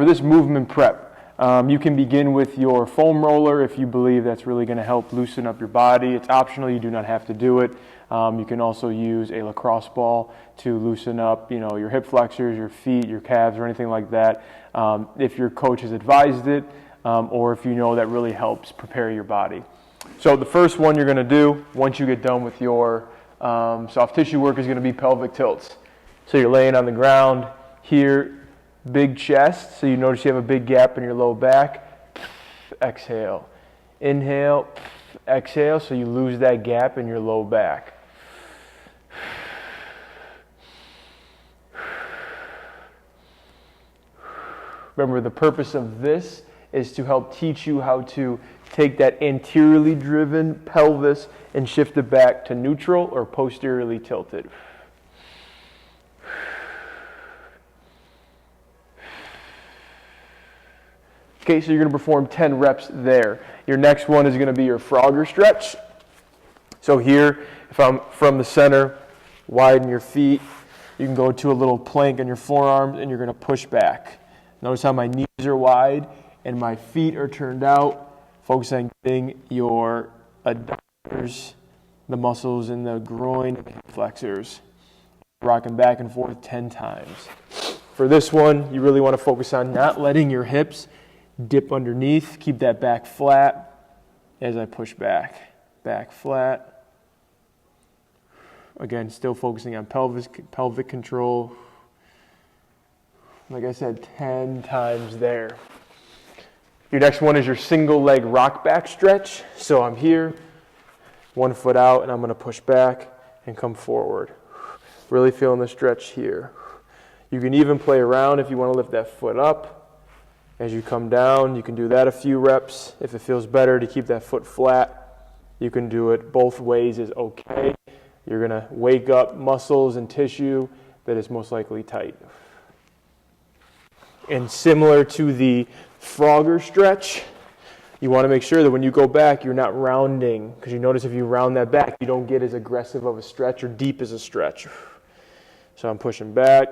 For this movement prep, you can begin with your foam roller if you believe that's really going to help loosen up your body. It's optional, you do not have to do it. You can also use a lacrosse ball to loosen up, your hip flexors, your feet, your calves, or anything like that. If your coach has advised it, or if you know that really helps prepare your body. So the first one you're going to do once you get done with your soft tissue work is going to be pelvic tilts. So you're laying on the ground here, big chest, so you notice you have a big gap in your low back. Exhale. Inhale, exhale, so you lose that gap in your low back. Remember, the purpose of this is to help teach you how to take that anteriorly driven pelvis and shift it back to neutral or posteriorly tilted. Okay, so you're going to perform 10 reps there. Your next one is going to be your Frogger stretch. So here, if I'm from the center, widen your feet. You can go to a little plank on your forearms and you're going to push back. Notice how my knees are wide and my feet are turned out. Focus on getting your adductors, the muscles in the groin, and the flexors. Rocking back and forth 10 times. For this one, you really want to focus on not letting your hips dip underneath. Keep that back flat as I push back. Back flat. Again, still focusing on pelvic control. Like I said, 10 times there. Your next one is your single leg rock back stretch. So I'm here, 1 foot out, and I'm going to push back and come forward. Really feeling the stretch here. You can even play around if you want to lift that foot up. As you come down, you can do that a few reps. If it feels better to keep that foot flat, you can do it both ways is okay. You're going to wake up muscles and tissue that is most likely tight. And similar to the Frogger stretch, you want to make sure that when you go back, you're not rounding, because you notice if you round that back, you don't get as aggressive of a stretch or deep as a stretch. So I'm pushing back.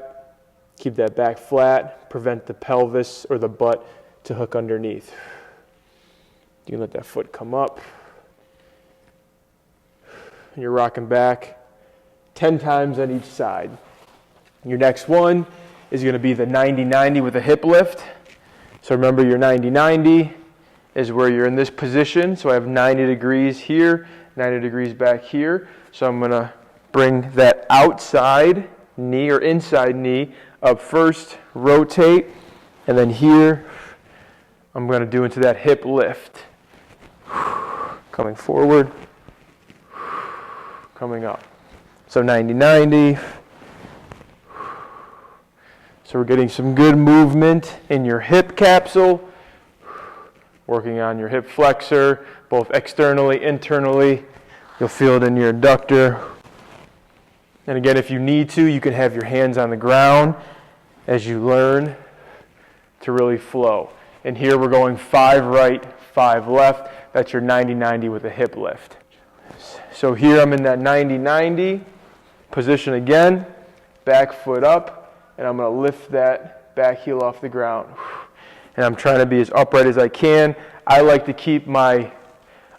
Keep that back flat, prevent the pelvis or the butt to hook underneath. You can let that foot come up. And you're rocking back 10 times on each side. Your next one is going to be the 90-90 with a hip lift. So remember, your 90-90 is where you're in this position. So I have 90 degrees here, 90 degrees back here. So I'm going to bring that outside knee or inside knee up first, rotate, and then here I'm going to do into that hip lift. Coming forward, coming up. So 90-90. So we're getting some good movement in your hip capsule, working on your hip flexor, both externally, internally. You'll feel it in your adductor. And again, if you need to, you can have your hands on the ground as you learn to really flow. And here we're going 5 right, 5 left. That's your 90-90 with a hip lift. So here I'm in that 90-90 position again, back foot up, and I'm going to lift that back heel off the ground. And I'm trying to be as upright as I can. I like to keep my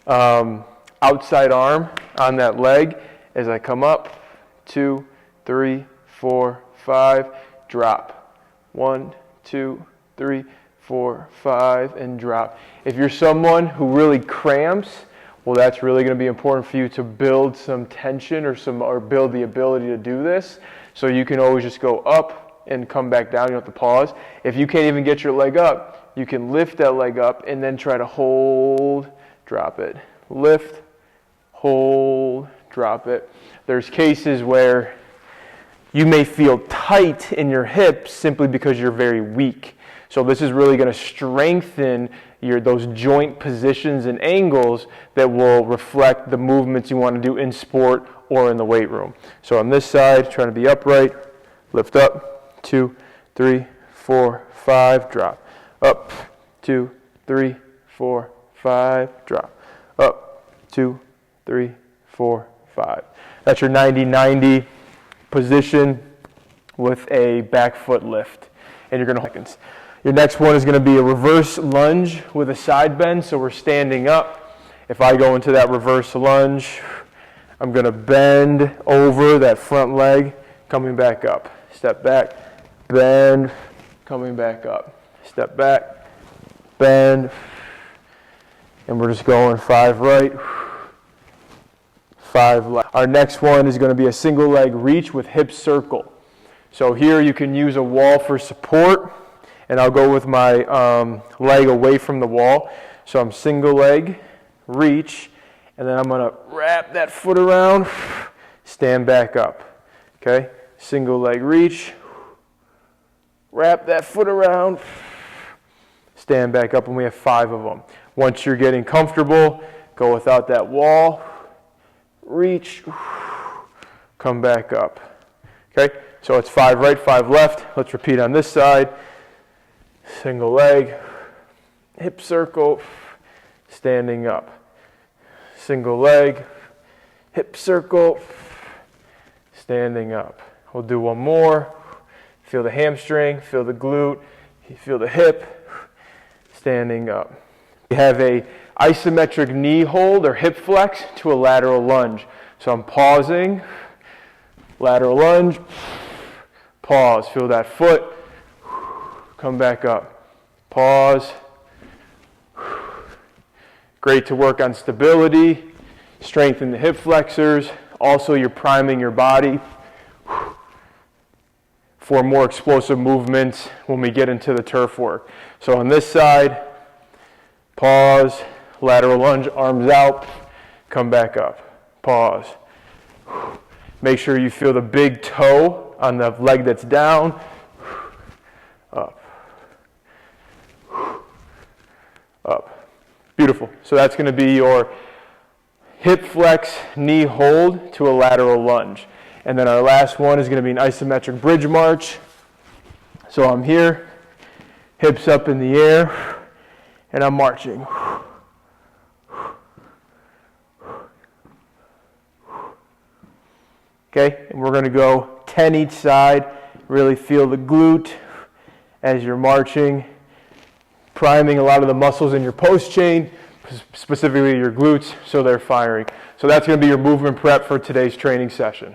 outside arm on that leg as I come up. 2, 3, 4, 5, drop. 1, 2, 3, 4, 5, and drop. If you're someone who really cramps, well, that's really going to be important for you to build some tension or build the ability to do this. So you can always just go up and come back down. You don't have to pause. If you can't even get your leg up, you can lift that leg up and then try to hold, drop it. Lift, hold, drop it. There's cases where you may feel tight in your hips simply because you're very weak. So this is really going to strengthen those joint positions and angles that will reflect the movements you want to do in sport or in the weight room. So on this side, trying to be upright, lift up, 2, 3, 4, 5, drop. Up, 2, 3, 4, 5, drop. Up, 2, 3, 4, 5. That's your 90-90 position with a back foot lift. And you're going to seconds. Your next one is going to be a reverse lunge with a side bend. So we're standing up. If I go into that reverse lunge, I'm going to bend over that front leg, coming back up. Step back, bend, coming back up. Step back, bend, and we're just going 5 right, 5 left. Our next one is going to be a single leg reach with hip circle. So here you can use a wall for support, and I'll go with my leg away from the wall. So I'm single leg, reach, and then I'm going to wrap that foot around, stand back up. Okay? Single leg reach, wrap that foot around, stand back up, and we have 5 of them. Once you're getting comfortable, go without that wall, reach, come back up. Okay? So it's 5 right, 5 left. Let's repeat on this side. Single leg, hip circle, standing up. Single leg, hip circle, standing up. We'll do one more. Feel the hamstring, feel the glute, feel the hip, standing up. We have a isometric knee hold or hip flex to a lateral lunge. So I'm pausing, lateral lunge, pause, feel that foot, come back up, pause. Great to work on stability, strengthen the hip flexors. Also, you're priming your body for more explosive movements when we get into the turf work. So on this side, pause, lateral lunge, arms out, come back up, pause. Make sure you feel the big toe on the leg that's down, up, up. Beautiful. So that's going to be your hip flex, knee hold to a lateral lunge. And then our last one is going to be an isometric bridge march. So I'm here, hips up in the air, and I'm marching. Okay, and we're going to go 10 each side. Really feel the glute as you're marching, priming a lot of the muscles in your post chain, specifically your glutes, so they're firing. So that's going to be your movement prep for today's training session.